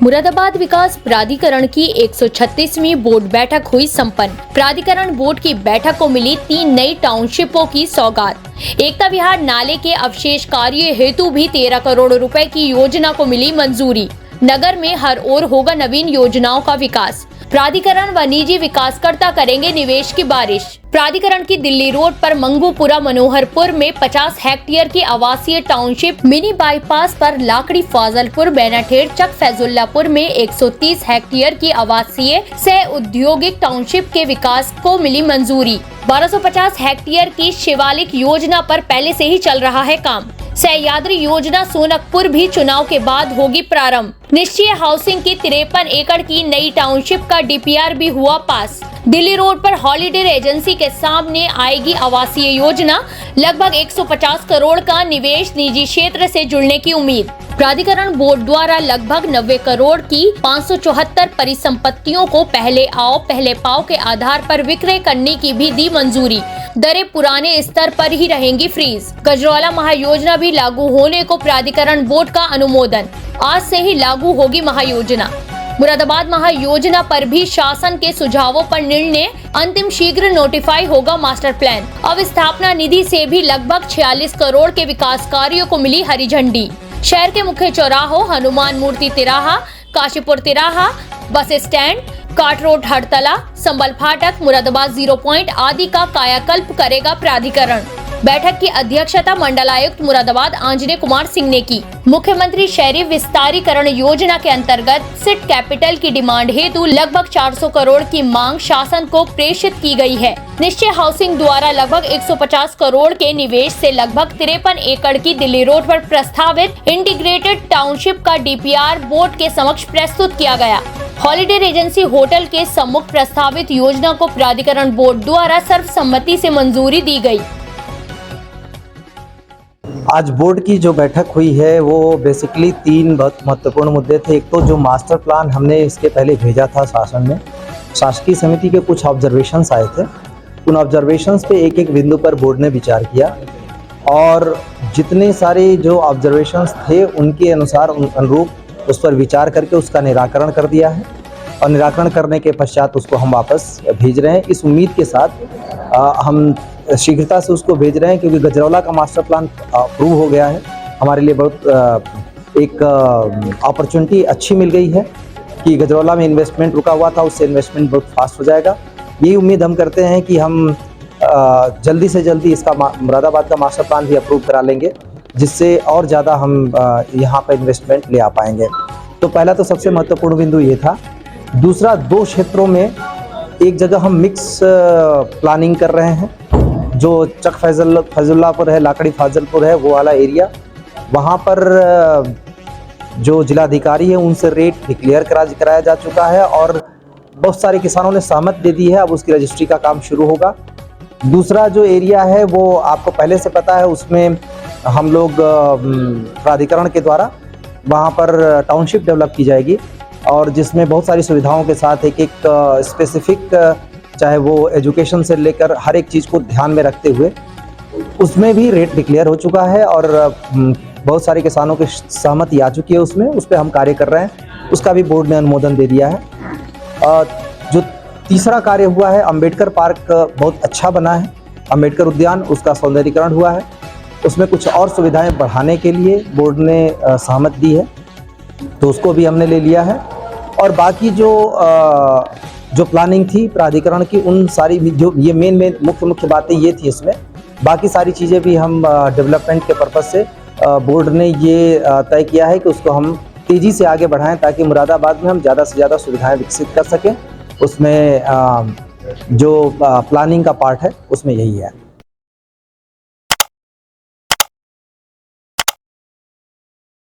मुरादाबाद विकास प्राधिकरण की 136वीं बोर्ड बैठक हुई संपन्न। प्राधिकरण बोर्ड की बैठक को मिली 3 नई टाउनशिपों की सौगात। एकता विहार नाले के अवशेष कार्य हेतु भी 13 करोड़ रुपए की योजना को मिली मंजूरी। नगर में हर ओर होगा नवीन योजनाओं का विकास। प्राधिकरण व निजी विकासकर्ता करेंगे निवेश की बारिश। प्राधिकरण की दिल्ली रोड पर मंगूपुरा मनोहरपुर में 50 हेक्टेयर की आवासीय टाउनशिप, मिनी बाईपास पर लाकड़ी फाजलपुर, बेनाठेड़ चक फैजुल्लापुर में 130 हेक्टेयर की आवासीय सह औद्योगिक टाउनशिप के विकास को मिली मंजूरी। 1250 हेक्टेयर की शिवालिक योजना पर पहले से ही चल रहा है काम। सह्याद्री योजना सोनकपुर भी चुनाव के बाद होगी प्रारंभ। निश्चय हाउसिंग की 53 एकड़ की नई टाउनशिप का डीपीआर भी हुआ पास। दिल्ली रोड पर हॉलीडे एजेंसी के सामने आएगी आवासीय योजना। लगभग 150 करोड़ का निवेश निजी क्षेत्र से जुड़ने की उम्मीद। प्राधिकरण बोर्ड द्वारा लगभग 90 करोड़ की 574 परिसंपत्तियों को पहले आओ पहले पाओ के आधार पर विक्रय करने की भी दी मंजूरी। दरें पुराने स्तर पर ही रहेंगी फ्रीज। गजरौला महायोजना भी लागू होने को प्राधिकरण बोर्ड का अनुमोदन। आज से ही लागू होगी महायोजना। मुरादाबाद महायोजना पर भी शासन के सुझावों पर निर्णय। अंतिम शीघ्र नोटिफाई होगा मास्टर प्लान। अब स्थापना निधि से भी लगभग 46 करोड़ के विकास कार्यों को मिली हरी झंडी। शहर के मुख्य चौराहों, हनुमान मूर्ति तिराहा, काशीपुर तिराहा, बस स्टैंड, काट रोड हड़तला, संबल फाटक, मुरादाबाद 0 पॉइंट आदि का कायाकल्प करेगा प्राधिकरण। बैठक की अध्यक्षता मंडलायुक्त मुरादाबाद आंजनेय कुमार सिंह ने की। मुख्यमंत्री शहरी विस्तारीकरण योजना के अंतर्गत सिट कैपिटल की डिमांड हेतु लगभग 400 करोड़ की मांग शासन को प्रेषित की गई है। निश्चय हाउसिंग द्वारा लगभग 150 करोड़ के निवेश से लगभग 53 एकड़ की दिल्ली रोड पर प्रस्तावित इंटीग्रेटेड टाउनशिप का डीपीआर बोर्ड के समक्ष प्रस्तुत किया गया। हॉलीडे एजेंसी होटल के सम्मुख प्रस्तावित योजना को प्राधिकरण बोर्ड द्वारा सर्वसम्मति से मंजूरी दी गई। आज बोर्ड की जो बैठक हुई है वो बेसिकली 3 बहुत महत्वपूर्ण मुद्दे थे। एक तो जो मास्टर प्लान हमने इसके पहले भेजा था शासन में, शासकीय समिति के कुछ ऑब्जर्वेशंस आए थे। उन ऑब्जर्वेशंस पे एक एक बिंदु पर बोर्ड ने विचार किया और जितने सारे जो ऑब्जर्वेशंस थे उनके अनुरूप उस पर विचार करके उसका निराकरण कर दिया है और निराकरण करने के पश्चात उसको हम वापस भेज रहे हैं। इस उम्मीद के साथ हम शीघ्रता से उसको भेज रहे हैं क्योंकि गजरौला का मास्टर प्लान अप्रूव हो गया है। हमारे लिए बहुत एक अपॉर्चुनिटी अच्छी मिल गई है कि गजरौला में इन्वेस्टमेंट रुका हुआ था, उससे इन्वेस्टमेंट बहुत फास्ट हो जाएगा। यही उम्मीद हम करते हैं कि हम जल्दी से जल्दी इसका मुरादाबाद का मास्टर प्लान भी अप्रूव करा लेंगे, जिससे और ज़्यादा हम यहाँ पर इन्वेस्टमेंट ले आ पाएंगे। तो पहला तो सबसे महत्वपूर्ण बिंदु ये था। दूसरा, 2 क्षेत्रों में एक जगह हम मिक्स प्लानिंग कर रहे हैं। जो चक फैजुल्लापुर है, लाकड़ी फाजलपुर है, वो वाला एरिया, वहाँ पर जो जिलाधिकारी है उनसे रेट डिक्लेयर कराया जा चुका है और बहुत सारे किसानों ने सहमत दे दी है। अब उसकी रजिस्ट्री का काम शुरू होगा। दूसरा जो एरिया है वो आपको पहले से पता है, उसमें हम लोग प्राधिकरण के द्वारा वहाँ पर टाउनशिप डेवलप की जाएगी और जिसमें बहुत सारी सुविधाओं के साथ एक स्पेसिफिक, चाहे वो एजुकेशन से लेकर हर एक चीज़ को ध्यान में रखते हुए उसमें भी रेट डिक्लेयर हो चुका है और बहुत सारे किसानों की सहमति आ चुकी है उसमें। उस पर हम कार्य कर रहे हैं, उसका भी बोर्ड ने अनुमोदन दे दिया है। जो तीसरा कार्य हुआ है, अंबेडकर पार्क बहुत अच्छा बना है, अंबेडकर उद्यान, उसका सौंदर्यीकरण हुआ है। उसमें कुछ और सुविधाएं बढ़ाने के लिए बोर्ड ने सहमति दी है, तो उसको भी हमने ले लिया है। और बाकी जो प्लानिंग थी प्राधिकरण की, उन सारी जो ये मेन मुख्य बातें ये थी इसमें। बाकी सारी चीज़ें भी हम डेवलपमेंट के पर्पज़ से बोर्ड ने ये तय किया है कि उसको हम तेज़ी से आगे बढ़ाएं ताकि मुरादाबाद में हम ज़्यादा से ज़्यादा सुविधाएं विकसित कर सकें। उसमें जो प्लानिंग का पार्ट है उसमें यही है।